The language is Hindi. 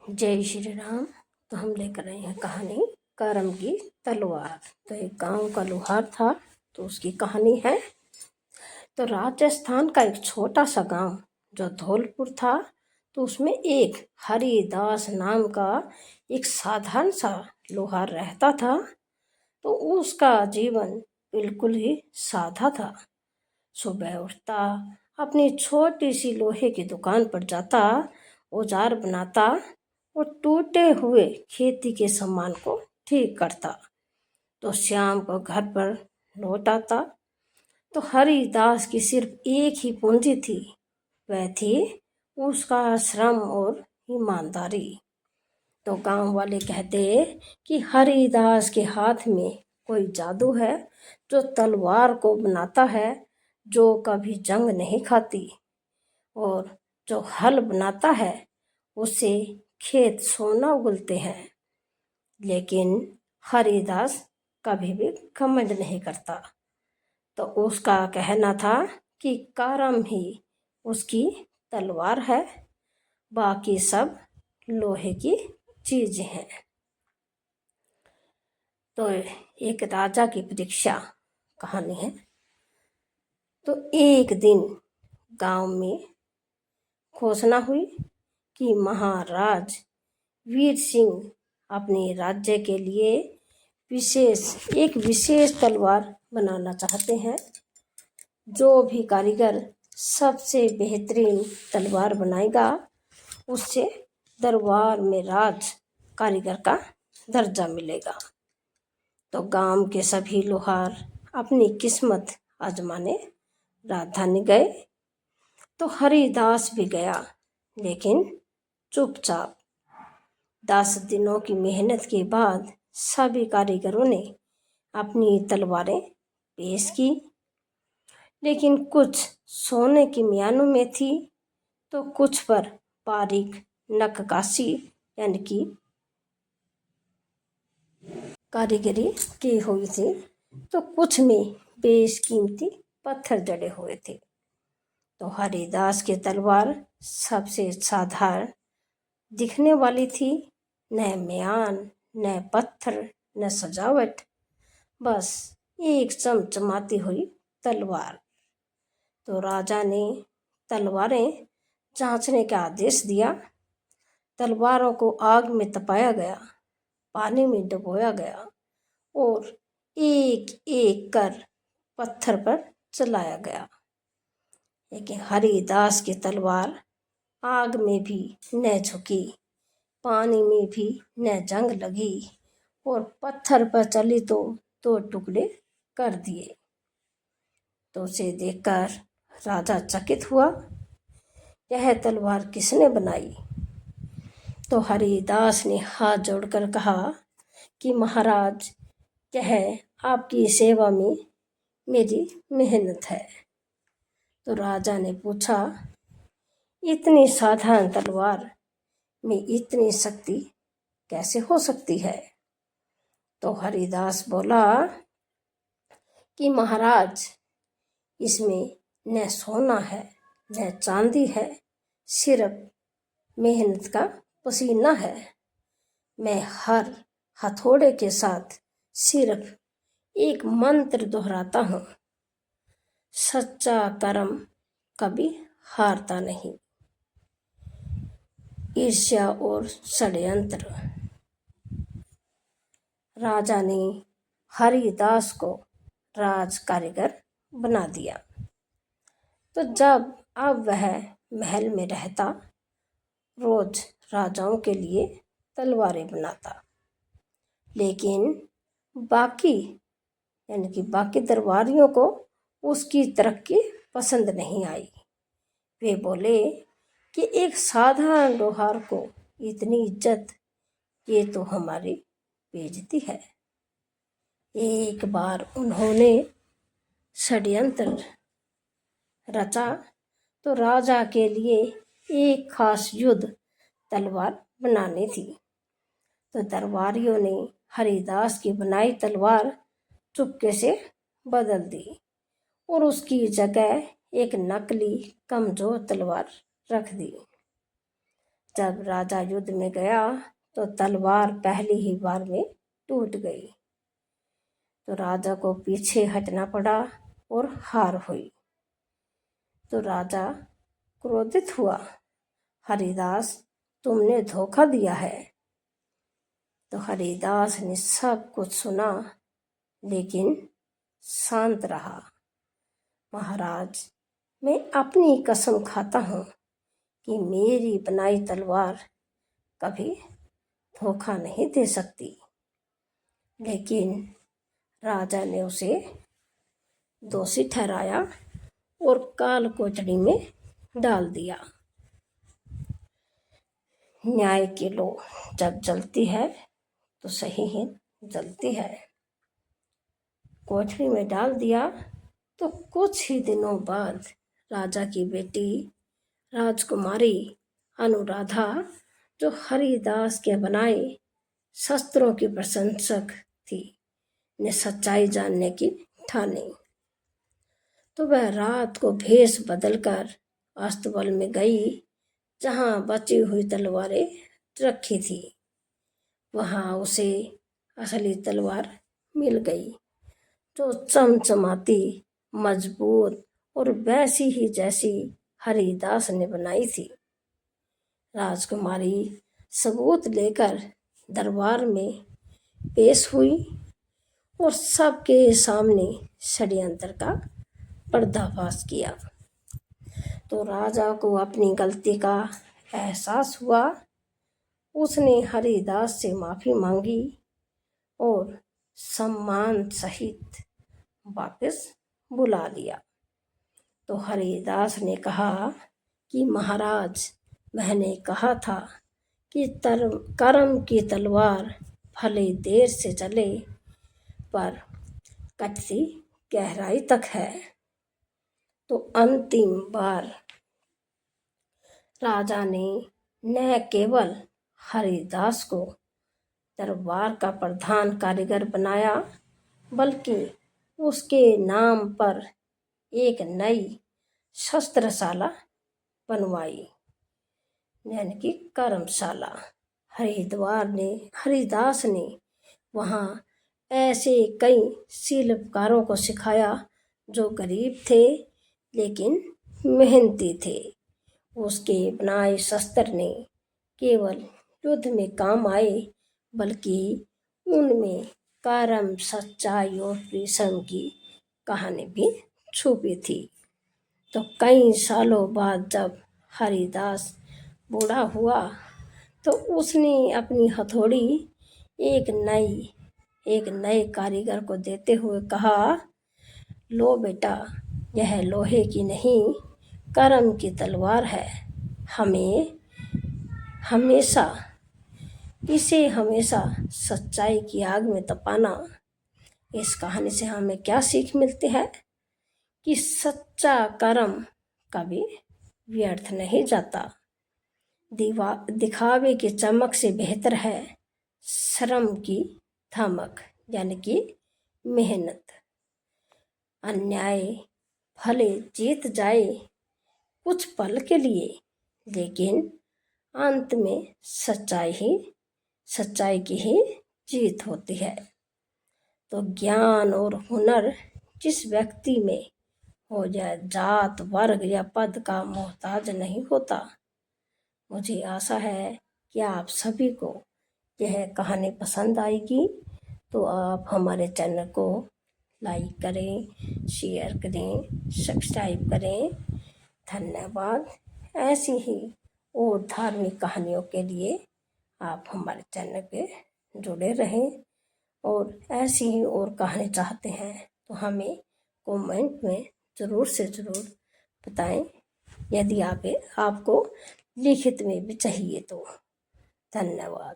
जय श्री राम। तो हम लेकर आए हैं कहानी करम की तलवार। तो एक गांव का लोहार था, तो उसकी कहानी है। तो राजस्थान का एक छोटा सा गांव जो धौलपुर था, तो उसमें एक हरिदास नाम का एक साधारण सा लोहार रहता था। तो उसका जीवन बिल्कुल ही सादा था। सुबह उठता, अपनी छोटी सी लोहे की दुकान पर जाता, औजार बनाता और टूटे हुए खेती के सामान को ठीक करता। तो शाम को घर पर लौट आता। तो हरिदास की सिर्फ एक ही पूंजी थी, वह थी उसका श्रम और ईमानदारी। तो गांव वाले कहते कि हरिदास के हाथ में कोई जादू है, जो तलवार को बनाता है जो कभी जंग नहीं खाती, और जो हल बनाता है उसे खेत सोना उगलते हैं। लेकिन हरिदास कभी भी घमंड नहीं करता। तो उसका कहना था कि करम ही उसकी तलवार है, बाकी सब लोहे की चीज हैं। तो एक राजा की परीक्षा कहानी है। तो एक दिन गांव में घोषणा हुई कि महाराज वीर सिंह अपने राज्य के लिए एक विशेष तलवार बनाना चाहते हैं। जो भी कारीगर सबसे बेहतरीन तलवार बनाएगा, उससे दरबार में राज कारीगर का दर्जा मिलेगा। तो गांव के सभी लोहार अपनी किस्मत आजमाने राजधानी गए। तो हरिदास भी गया, लेकिन चुपचाप। 10 दिनों की मेहनत के बाद सभी कारीगरों ने अपनी तलवारें पेश की, लेकिन कुछ सोने की म्यानों में थी, तो कुछ पर बारीक नक्काशी यानी कि कारीगरी की हुई थी, तो कुछ में बेशकीमती पत्थर जड़े हुए थे। तो हरिदास की तलवार सबसे साधारण दिखने वाली थी, न म्यान, न पत्थर, न सजावट, बस एक चमचमाती हुई तलवार। तो राजा ने तलवारें जांचने का आदेश दिया। तलवारों को आग में तपाया गया, पानी में डुबोया गया और एक एक कर पत्थर पर चलाया गया। लेकिन हरिदास की तलवार आग में भी न झुकी, पानी में भी न जंग लगी, और पत्थर पर चली तो 2 टुकड़े कर दिए। तो उसे देखकर राजा चकित हुआ, यह तलवार किसने बनाई? तो हरिदास ने हाथ जोड़कर कहा कि महाराज, यह आपकी सेवा में मेरी मेहनत है। तो राजा ने पूछा, इतनी साधारण तलवार में इतनी शक्ति कैसे हो सकती है? तो हरिदास बोला कि महाराज, इसमें न सोना है न चांदी है, सिर्फ मेहनत का पसीना है। मैं हर हथौड़े के साथ सिर्फ एक मंत्र दोहराता हूँ, सच्चा कर्म कभी हारता नहीं। ईर्ष्या और षड्यंत्र। राजा ने हरिदास को राज कारीगर बना दिया। तो जब अब वह महल में रहता, रोज राजाओं के लिए तलवारें बनाता, लेकिन बाकी दरबारियों को उसकी तरक्की पसंद नहीं आई। वे बोले कि एक साधारण लोहार को इतनी इज्जत, ये तो हमारी बेइज्जती है। एक बार उन्होंने षड्यंत्र रचा, तो राजा के लिए एक खास युद्ध तलवार बनानी थी। तो दरबारियों ने हरिदास की बनाई तलवार चुपके से बदल दी और उसकी जगह एक नकली कमजोर तलवार रख दी। जब राजा युद्ध में गया तो तलवार पहली ही बार में टूट गई, तो राजा को पीछे हटना पड़ा और हार हुई। तो राजा क्रोधित हुआ, हरिदास तुमने धोखा दिया है। तो हरिदास ने सब कुछ सुना लेकिन शांत रहा। महाराज, मैं अपनी कसम खाता हूँ कि मेरी बनाई तलवार कभी धोखा नहीं दे सकती। लेकिन राजा ने उसे दोषी ठहराया और काल कोठरी में डाल दिया। न्याय की लो जब जलती है तो सही ही जलती है। कोठरी में डाल दिया तो कुछ ही दिनों बाद राजा की बेटी राजकुमारी अनुराधा, जो हरिदास के बनाए शस्त्रों की प्रशंसक थी, ने सच्चाई जानने की ठानी। तो वह रात को भेष बदलकर अस्तबल में गई, जहाँ बची हुई तलवारें रखी थी। वहाँ उसे असली तलवार मिल गई, जो चमचमाती, मजबूत और वैसी ही जैसी हरिदास ने बनाई थी। राजकुमारी सबूत लेकर दरबार में पेश हुई और सबके सामने षड्यंत्र का पर्दाफाश किया। तो राजा को अपनी गलती का एहसास हुआ। उसने हरिदास से माफ़ी मांगी और सम्मान सहित वापस बुला लिया। तो हरिदास ने कहा कि महाराज, मैंने कहा था कि कर्म की तलवार भले देर से चले पर कटती गहराई तक है। तो अंतिम बार राजा ने न केवल हरिदास को दरबार का प्रधान कारीगर बनाया, बल्कि उसके नाम पर एक नई शस्त्रशाला बनवाई, यानी कि कर्मशाला। हरिदास ने वहाँ ऐसे कई शिल्पकारों को सिखाया जो गरीब थे लेकिन मेहनती थे। उसके बनाए शस्त्र ने केवल युद्ध में काम आए, बल्कि उनमें कर्म, सच्चाई और परिश्रम की कहानी भी छुपी थी। तो कई सालों बाद जब हरिदास बूढ़ा हुआ तो उसने अपनी हथौड़ी एक नए कारीगर को देते हुए कहा, लो बेटा, यह लोहे की नहीं कर्म की तलवार है। इसे हमेशा सच्चाई की आग में तपाना। इस कहानी से हमें क्या सीख मिलती है कि सच्चा कर्म कभी व्यर्थ नहीं जाता। दिखावे की चमक से बेहतर है श्रम की धमक, यानी कि मेहनत। अन्याय भले जीत जाए कुछ पल के लिए, लेकिन अंत में सच्चाई की ही जीत होती है। तो ज्ञान और हुनर जिस व्यक्ति में हो जाए, जात, वर्ग या पद का मोहताज नहीं होता। मुझे आशा है कि आप सभी को यह कहानी पसंद आएगी। तो आप हमारे चैनल को लाइक करें, शेयर करें, सब्सक्राइब करें। धन्यवाद। ऐसी ही और धार्मिक कहानियों के लिए आप हमारे चैनल पे जुड़े रहें, और ऐसी ही और कहानी चाहते हैं तो हमें कमेंट में ज़रूर से ज़रूर बताएं, यदि आपको लिखित में भी चाहिए तो। धन्यवाद।